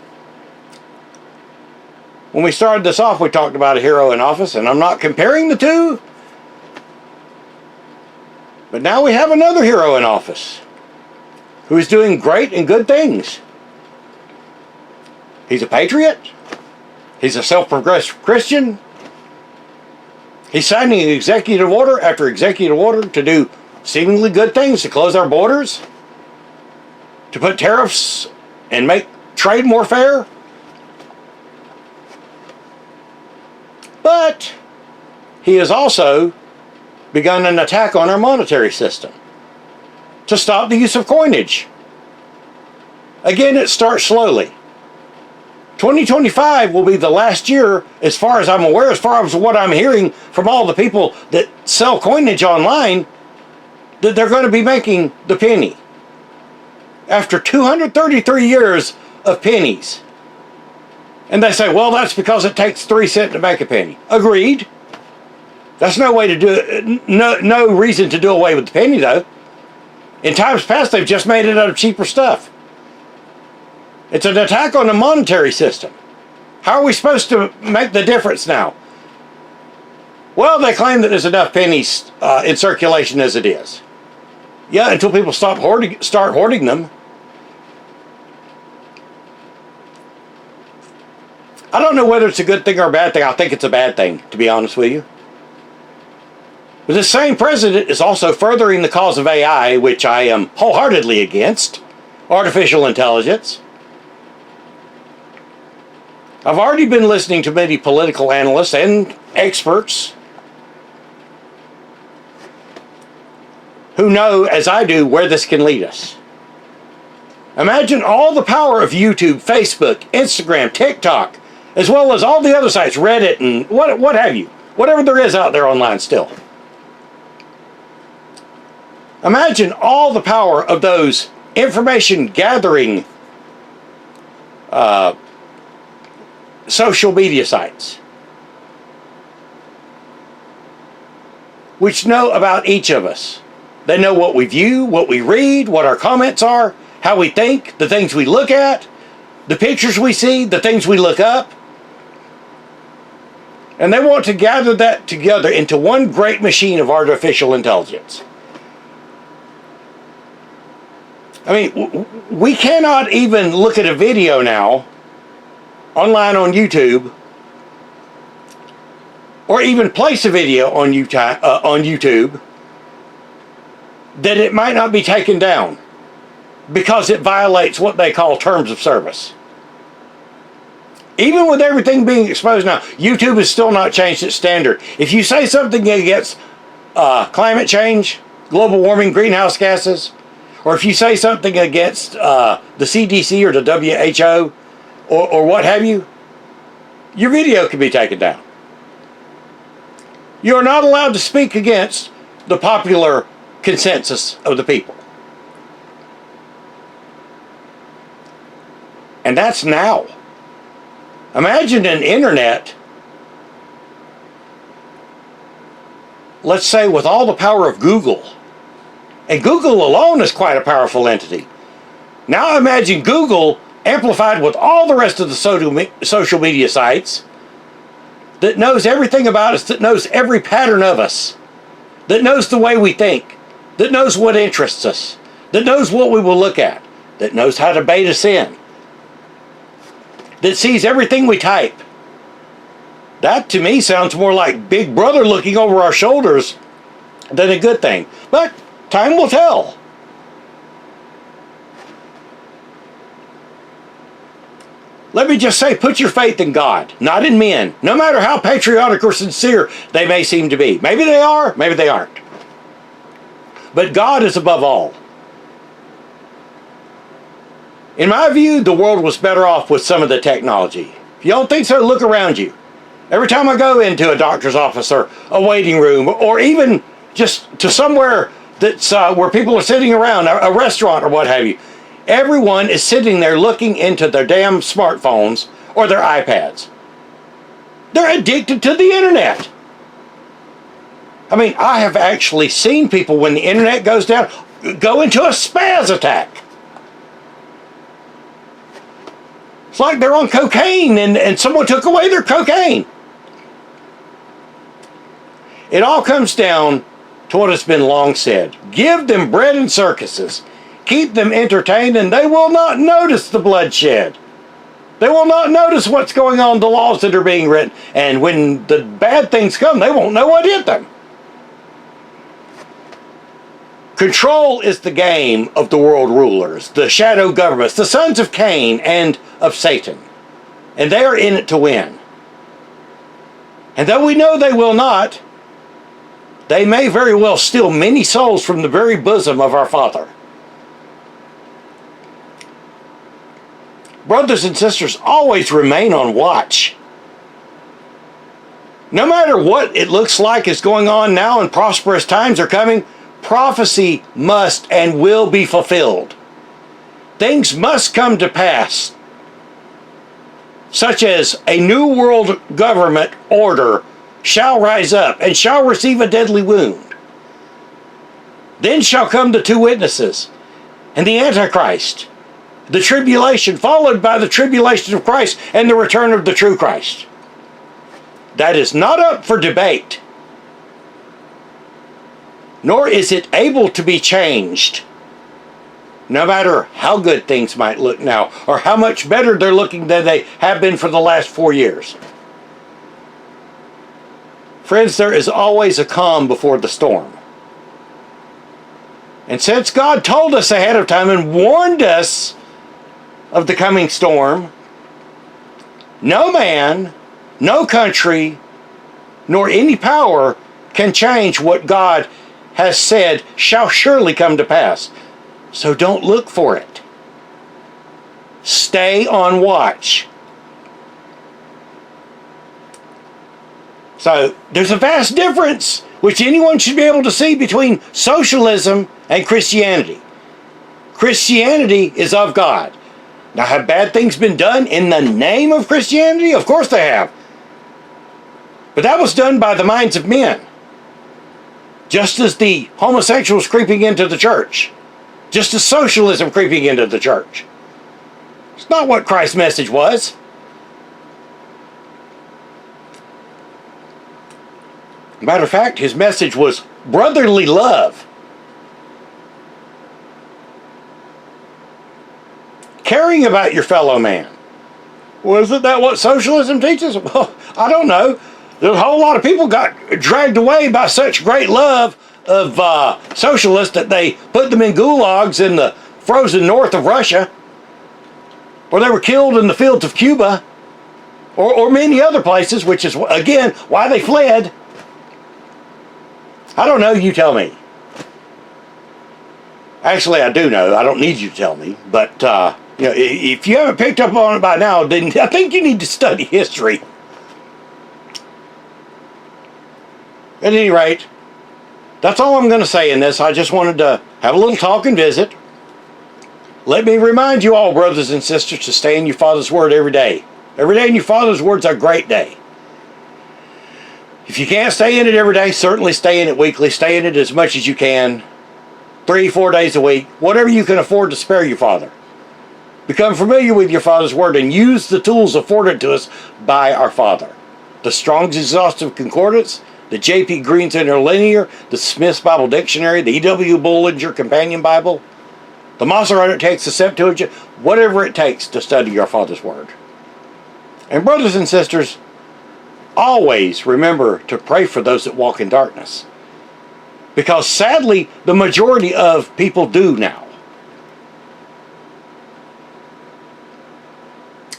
When we started this off, we talked about a hero in office, and I'm not comparing the two. But now we have another hero in office who is doing great and good things. He's a patriot. He's a self-professed Christian. He's signing executive order after executive order to do seemingly good things, to close our borders, to put tariffs and make trade more fair. But he has also begun an attack on our monetary system to stop the use of coinage. Again, it starts slowly. 2025 will be the last year, as far as I'm aware, as far as what I'm hearing from all the people that sell coinage online, that they're going to be making the penny. After 233 years of pennies. And they say, well, that's because it takes 3 cents to make a penny. Agreed. That's no way to do it. No reason to do away with the penny, though. In times past, they've just made it out of cheaper stuff. It's an attack on the monetary system. How are we supposed to make the difference now? Well, they claim that there's enough pennies in circulation as it is. Yeah, until people start hoarding them. I don't know whether it's a good thing or a bad thing. I think it's a bad thing, to be honest with you. But this same president is also furthering the cause of AI, which I am wholeheartedly against. Artificial intelligence. I've already been listening to many political analysts and experts who know, as I do, where this can lead us. Imagine all the power of YouTube, Facebook, Instagram, TikTok, as well as all the other sites, Reddit, and what have you. Whatever there is out there online still. Imagine all the power of those information gathering social media sites, which know about each of us. They know what we view, what we read, what our comments are, how we think, the things we look at, the pictures we see, the things we look up. And they want to gather that together into one great machine of artificial intelligence. I mean, we cannot even look at a video now online on YouTube, or even place a video on YouTube that it might not be taken down because it violates what they call terms of service. Even with everything being exposed now, YouTube has still not changed its standard. If you say something against climate change, global warming, greenhouse gases, or if you say something against the CDC or the WHO or what have you, your video can be taken down. You are not allowed to speak against the popular consensus of the people. And that's now. Imagine an internet, let's say with all the power of Google. And Google alone is quite a powerful entity. Now imagine Google amplified with all the rest of the social media sites that knows everything about us, that knows every pattern of us, that knows the way we think, that knows what interests us, that knows what we will look at, that knows how to bait us in, that sees everything we type. That to me sounds more like Big Brother looking over our shoulders than a good thing. But time will tell. Let me just say, put your faith in God, not in men, no matter how patriotic or sincere they may seem to be. Maybe they are, maybe they aren't. But God is above all. In my view, the world was better off with some of the technology. If you don't think so, look around you. Every time I go into a doctor's office or a waiting room, or even just to somewhere that's where people are sitting around, a restaurant or what have you, everyone is sitting there looking into their damn smartphones or their iPads. They're addicted to the internet. I mean, I have actually seen people, when the internet goes down, go into a spaz attack. It's like they're on cocaine and someone took away their cocaine. It all comes down to what has been long said. Give them bread and circuses. Keep them entertained and they will not notice the bloodshed. They will not notice what's going on, the laws that are being written. And when the bad things come, they won't know what hit them. Control is the game of the world rulers, the shadow governments, the sons of Cain and of Satan. And they are in it to win. And though we know they will not, they may very well steal many souls from the very bosom of our Father. Brothers and sisters, always remain on watch. No matter what it looks like is going on now and prosperous times are coming, prophecy must and will be fulfilled. Things must come to pass, such as a new world government order shall rise up and shall receive a deadly wound. Then shall come the two witnesses and the Antichrist, the tribulation followed by the tribulation of Christ and the return of the true Christ. That is not up for debate, nor is it able to be changed, no matter how good things might look now or how much better they're looking than they have been for the last 4 years. Friends, there is always a calm before the storm. And since God told us ahead of time and warned us of the coming storm, no man, no country, nor any power can change what God has said shall surely come to pass. So don't look for it. Stay on watch. So there's a vast difference which anyone should be able to see between socialism and Christianity. Christianity is of God. Now, have bad things been done in the name of Christianity? Of course they have. But that was done by the minds of men. Just as the homosexuals creeping into the church. Just as socialism creeping into the church. It's not what Christ's message was. Matter of fact, his message was brotherly love. Caring about your fellow man. Well, isn't that what socialism teaches? Well, I don't know. There's a whole lot of people got dragged away by such great love of socialists that they put them in gulags in the frozen north of Russia, or they were killed in the fields of Cuba, or many other places, which is, again, why they fled. I don't know, you tell me. Actually, I do know. I don't need you to tell me. But, if you haven't picked up on it by now, then I think you need to study history. At any rate, that's all I'm going to say in this. I just wanted to have a little talk and visit. Let me remind you all, brothers and sisters, to stay in your Father's Word every day. Every day in your Father's Word's a great day. If you can't stay in it every day, certainly stay in it weekly. Stay in it as much as you can. 3-4 days a week. Whatever you can afford to spare your Father. Become familiar with your Father's Word and use the tools afforded to us by our Father. The Strong's Exhaustive Concordance, the J.P. Green's Interlinear, the Smith's Bible Dictionary, the E.W. Bullinger Companion Bible, the Masoretic Text, the Septuagint, whatever it takes to study your Father's Word. And brothers and sisters, always remember to pray for those that walk in darkness. Because sadly, the majority of people do now.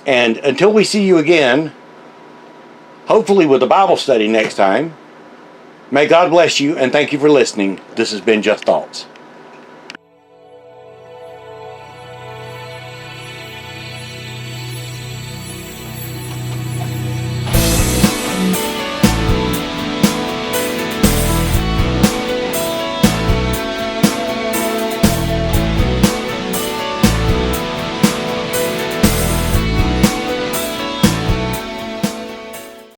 And until we see you again, hopefully with a Bible study next time, may God bless you and thank you for listening. This has been Just Thoughts.